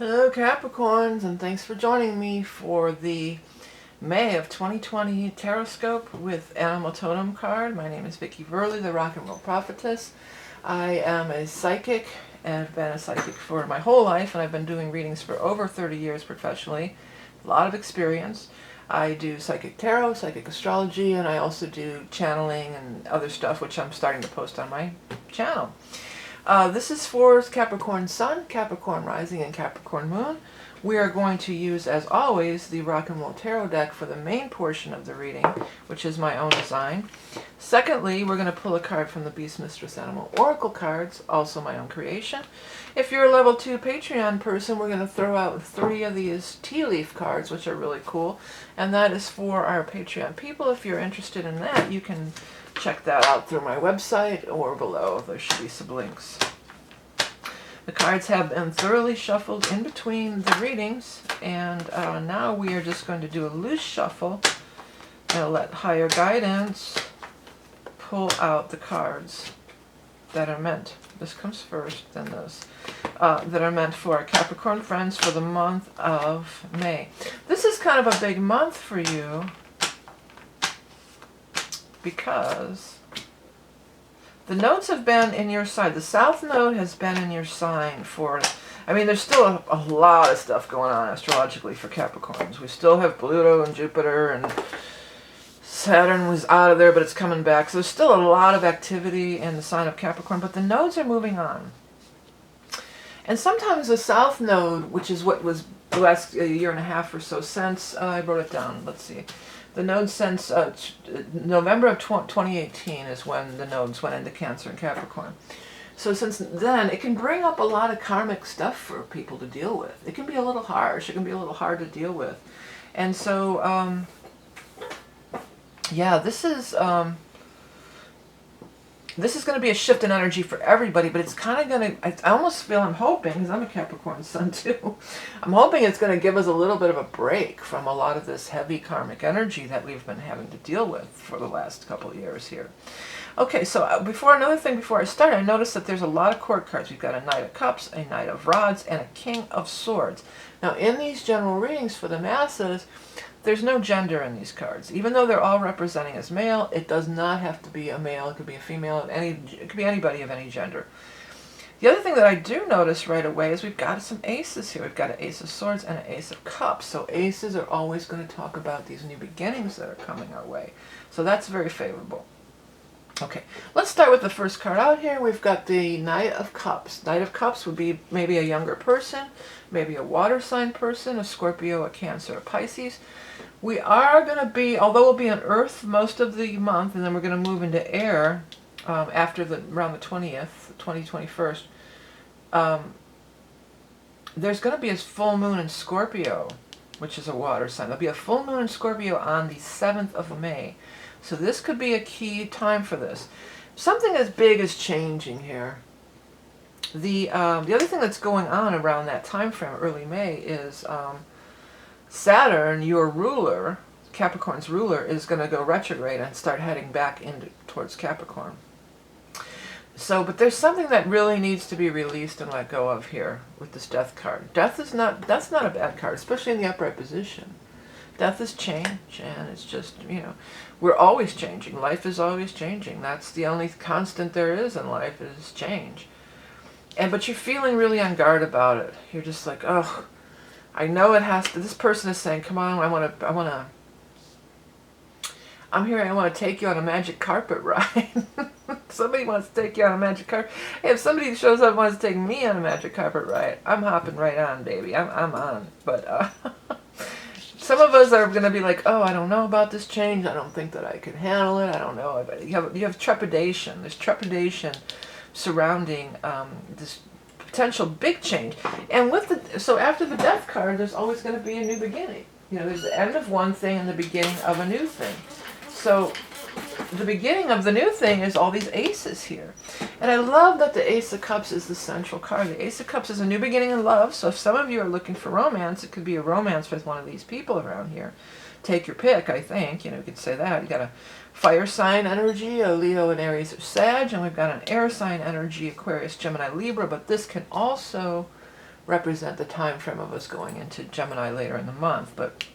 Hello Capricorns, and thanks for joining me for the May of 2020 Taroscope with Animal Totem card. My name is Vickieverlie, the Rock and Roll Prophetess. I am a psychic and have been a psychic for my whole life, and I've been doing readings for over 30 years professionally. A lot of experience. I do psychic tarot, psychic astrology, and I also do channeling and other stuff, which I'm starting to post on my channel. This is for Capricorn Sun, Capricorn Rising, and Capricorn Moon. We are going to use, as always, the Rock and Roll Tarot deck for the main portion of the reading, which is my own design. Secondly, we're going to pull a card from the Beast Mistress Animal Oracle cards, also my own creation. If you're a level 2 Patreon person, we're going to throw out 3 of these tea leaf cards, which are really cool. And that is for our Patreon people. If you're interested in that, you can check that out through my website or below. There should be some links. The cards have been thoroughly shuffled in between the readings, and now we are just going to do a loose shuffle and let higher guidance pull out the cards that are meant. This comes first, then this. That are meant for our Capricorn friends for the month of May. This is kind of a big month for you because the nodes have been in your sign. The South Node has been in your sign for, I mean, there's still a lot of stuff going on astrologically for Capricorns. We still have Pluto and Jupiter, and Saturn was out of there, but it's coming back. So there's still a lot of activity in the sign of Capricorn, but the nodes are moving on. And sometimes the South Node, which is what was the last year and a half or so since, I wrote it down, let's see. The nodes since November of 2018 is when the nodes went into Cancer and Capricorn. So since then, it can bring up a lot of karmic stuff for people to deal with. It can be a little harsh. It can be a little hard to deal with. And so, yeah, this is going to be a shift in energy for everybody, but it's kind of going to, I almost feel, I'm hoping, because I'm a Capricorn Sun too, I'm hoping it's going to give us a little bit of a break from a lot of this heavy karmic energy that we've been having to deal with for the last couple of years here. Okay, so before I start, I noticed that there's a lot of court cards. We've got a Knight of Cups, a Knight of Rods, and a King of Swords. Now, in these general readings for the masses, there's no gender in these cards. Even though they're all representing as male, it does not have to be a male. It could be a female. It could be anybody of any gender. The other thing that I do notice right away is we've got some aces here. We've got an Ace of Swords and an Ace of Cups. So aces are always going to talk about these new beginnings that are coming our way. So that's very favorable. Okay, let's start with the first card out here. We've got the Knight of Cups. Knight of Cups would be maybe a younger person, maybe a water sign person, a Scorpio, a Cancer, a Pisces. We are going to be, although we'll be on Earth most of the month, and then we're going to move into air after around the 20th, 21st. There's going to be a full moon in Scorpio, which is a water sign. There'll be a full moon in Scorpio on the 7th of May. So this could be a key time for this. Something as big is changing here. The other thing that's going on around that time frame, early May, is Saturn, your ruler, Capricorn's ruler, is going to go retrograde and start heading back towards Capricorn. So, but there's something that really needs to be released and let go of here with this Death card. That's not a bad card, especially in the upright position. Death is change, and it's just, we're always changing. Life is always changing. That's the only constant there is in life, is change. But you're feeling really on guard about it. You're just like, oh, I know it has to. This person is saying, come on, I'm here, I want to take you on a magic carpet ride. Somebody wants to take you on a magic carpet. Hey, if somebody shows up and wants to take me on a magic carpet ride, I'm hopping right on, baby. I'm on. But some of us are going to be like, oh, I don't know about this change. I don't think that I can handle it. I don't know. You have trepidation. There's trepidation surrounding this potential big change. And so after the Death card, there's always going to be a new beginning. There's the end of one thing and the beginning of a new thing. So the beginning of the new thing is all these aces here. And I love that the Ace of Cups is the central card. The Ace of Cups is a new beginning in love. So if some of you are looking for romance, it could be a romance with one of these people around here. Take your pick, I think. You could say that. You got a fire sign energy, a Leo, and Aries, or Sag, and we've got an air sign energy, Aquarius, Gemini, Libra, but this can also represent the time frame of us going into Gemini later in the month. But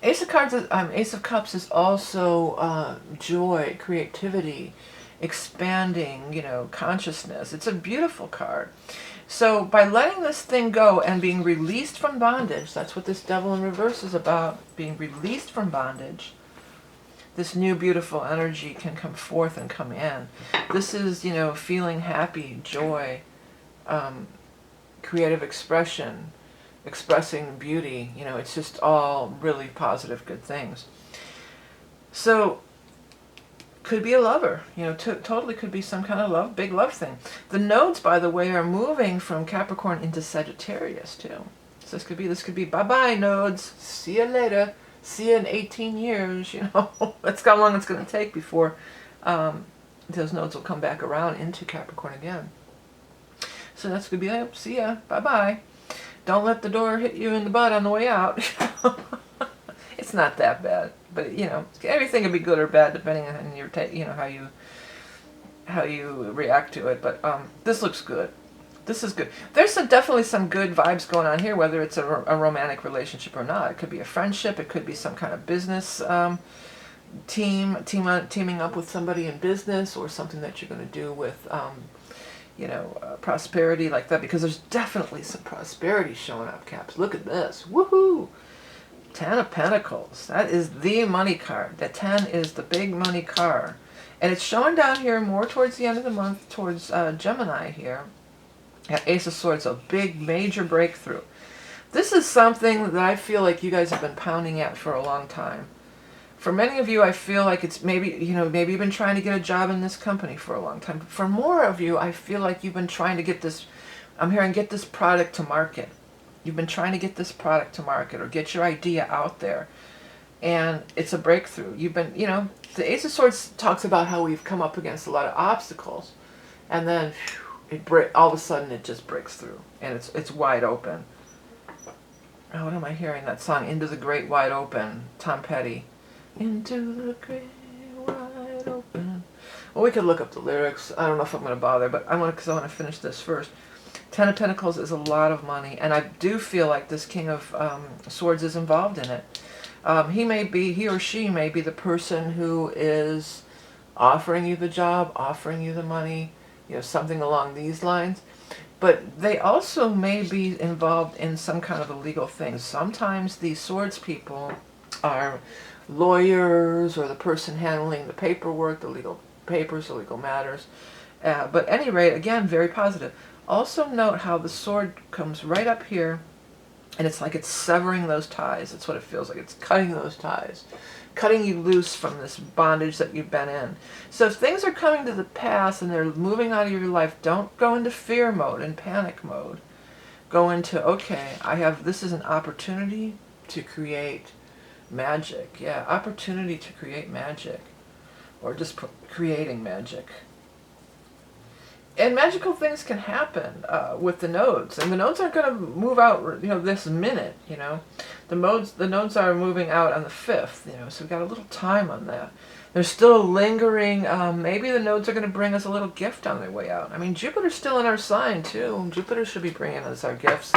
Ace of Cards, Ace of Cups is also joy, creativity, expanding, you know, consciousness. It's a beautiful card. So by letting this thing go and being released from bondage, that's what this Devil in Reverse is about, being released from bondage, this new beautiful energy can come forth and come in. This is, you know, feeling happy, joy, creative expression, expressing beauty. You know, it's just all really positive, good things. So could be a lover, you know, totally could be some kind of love, big love thing. The nodes, by the way, are moving from Capricorn into Sagittarius too. So this could be bye-bye nodes, see you later, see you in 18 years, you know. That's how long it's going to take before those nodes will come back around into Capricorn again. So that's going to be like, see ya, bye-bye. Don't let the door hit you in the butt on the way out. It's not that bad, but you know, everything can be good or bad depending on your, you know, how you react to it. But this looks good. This is good. There's definitely some good vibes going on here, whether it's a romantic relationship or not. It could be a friendship. It could be some kind of business teaming up with somebody in business, or something that you're going to do with, you know, prosperity like that. Because there's definitely some prosperity showing up, Caps. Look at this. Woohoo! 10 of Pentacles. That is the money card. The 10 is the big money card. And it's showing down here more towards the end of the month, towards Gemini here. Ace of Swords, a big major breakthrough. This is something that I feel like you guys have been pounding at for a long time. For many of you, I feel like it's maybe, you know, maybe you've been trying to get a job in this company for a long time. For more of you, I feel like you've been trying to get this, I'm hearing, get this product to market. You've been trying to get this product to market or get your idea out there. And it's a breakthrough. You've been, you know, the Ace of Swords talks about how we've come up against a lot of obstacles. And then all of a sudden it just breaks through. And it's wide open. Oh, what am I hearing? That song, Into the Great Wide Open, Tom Petty. Into the great wide open. Well, we could look up the lyrics. I don't know if I'm going to bother, but because I want to finish this first. 10 of Pentacles is a lot of money, and I do feel like this King of Swords is involved in it. He or she may be the person who is offering you the job, offering you the money, you know, something along these lines. But they also may be involved in some kind of illegal thing. Sometimes these swords people are lawyers, or the person handling the paperwork, the legal papers, the legal matters. But at any rate, again, very positive. Also note how the sword comes right up here, and it's like it's severing those ties. That's what it feels like. It's cutting those ties, cutting you loose from this bondage that you've been in. So if things are coming to the pass and they're moving out of your life, don't go into fear mode and panic mode. Go into, okay, this is an opportunity to create magic. Yeah, opportunity to create magic, or just creating magic. And magical things can happen with the nodes, and the nodes aren't going to move out, you know, this minute. You know, the nodes are moving out on the 5th. You know, so we've got a little time on that. There's still lingering. Maybe the nodes are going to bring us a little gift on their way out. I mean, Jupiter's still in our sign too. Jupiter should be bringing us our gifts.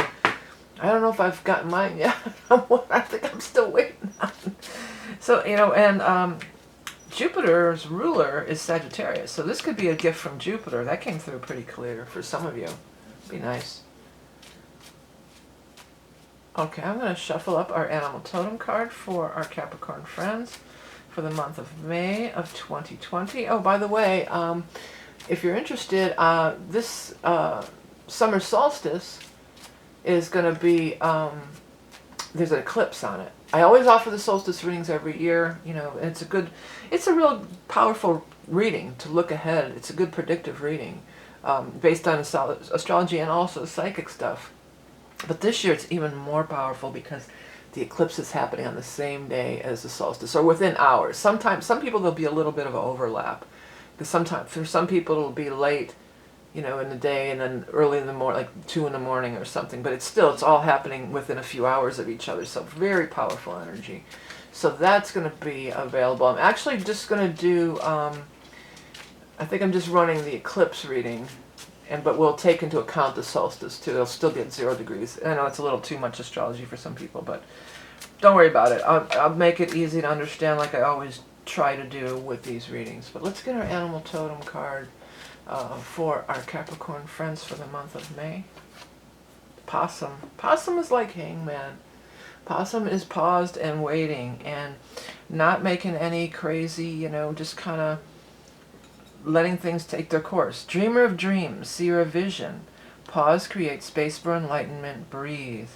I don't know if I've gotten mine yet. I think I'm still waiting on. So, you know, and Jupiter's ruler is Sagittarius, so this could be a gift from Jupiter. That came through pretty clear for some of you. Be nice. Okay, I'm going to shuffle up our animal totem card for our Capricorn friends for the month of May of 2020. Oh, by the way, if you're interested, this summer solstice is going to be, there's an eclipse on it. I always offer the solstice readings every year, you know, and it's a real powerful reading to look ahead. It's a good predictive reading based on astrology and also psychic stuff. But this year it's even more powerful because the eclipse is happening on the same day as the solstice, or within hours. Sometimes, some people there'll be a little bit of an overlap, because sometimes for some people it'll be late, you know, in the day, and then early in the morning, like 2 in the morning or something. But it's all happening within a few hours of each other. So very powerful energy. So that's going to be available. I'm actually just going to do, I think I'm just running the eclipse reading but we'll take into account the solstice too. It'll still be at 0 degrees. I know it's a little too much astrology for some people, but don't worry about it. I'll make it easy to understand like I always try to do with these readings. But let's get our animal totem card for our Capricorn friends for the month of May. Possum. Possum is like hangman. Possum is paused and waiting and not making any crazy, you know, just kind of letting things take their course. Dreamer of dreams, seer of vision. Pause, create space for enlightenment, breathe.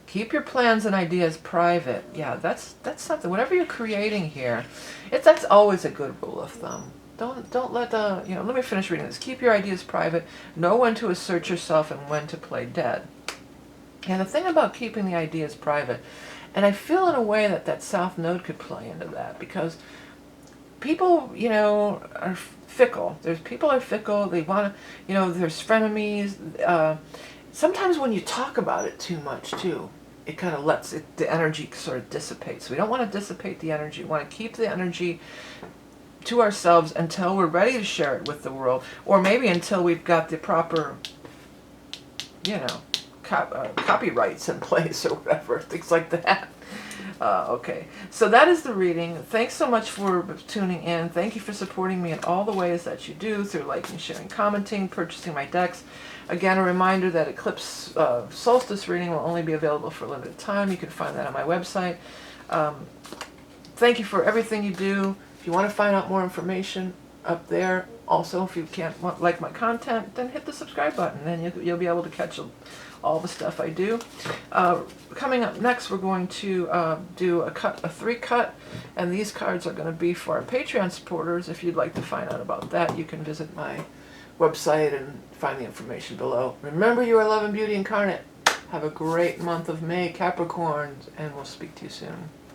Keep your plans and ideas private. Yeah, that's something. Whatever you're creating here, that's always a good rule of thumb. Don't let the, you know, let me finish reading this. Keep your ideas private. Know when to assert yourself and when to play dead. And the thing about keeping the ideas private, and I feel in a way that that South Node could play into that, because people, you know, are fickle. People are fickle. They want to, you know, there's frenemies. Sometimes when you talk about it too much too, it kind of lets the energy sort of dissipate. So we don't want to dissipate the energy. We want to keep the energy to ourselves until we're ready to share it with the world, or maybe until we've got the proper, you know, copyrights in place or whatever, things like that. Okay, so that is the reading. Thanks so much for tuning in. Thank you for supporting me in all the ways that you do, through liking, sharing, commenting, purchasing my decks. Again, a reminder that eclipse solstice reading will only be available for a limited time. You can find that on my website. Thank you for everything you do. If you want to find out more information up there, also if you can't like my content, then hit the subscribe button, and you'll be able to catch all the stuff I do. Coming up next, we're going to do a 3-cut, and these cards are going to be for our Patreon supporters. If you'd like to find out about that, you can visit my website and find the information below. Remember, you are love and beauty incarnate. Have a great month of May, Capricorns, and we'll speak to you soon.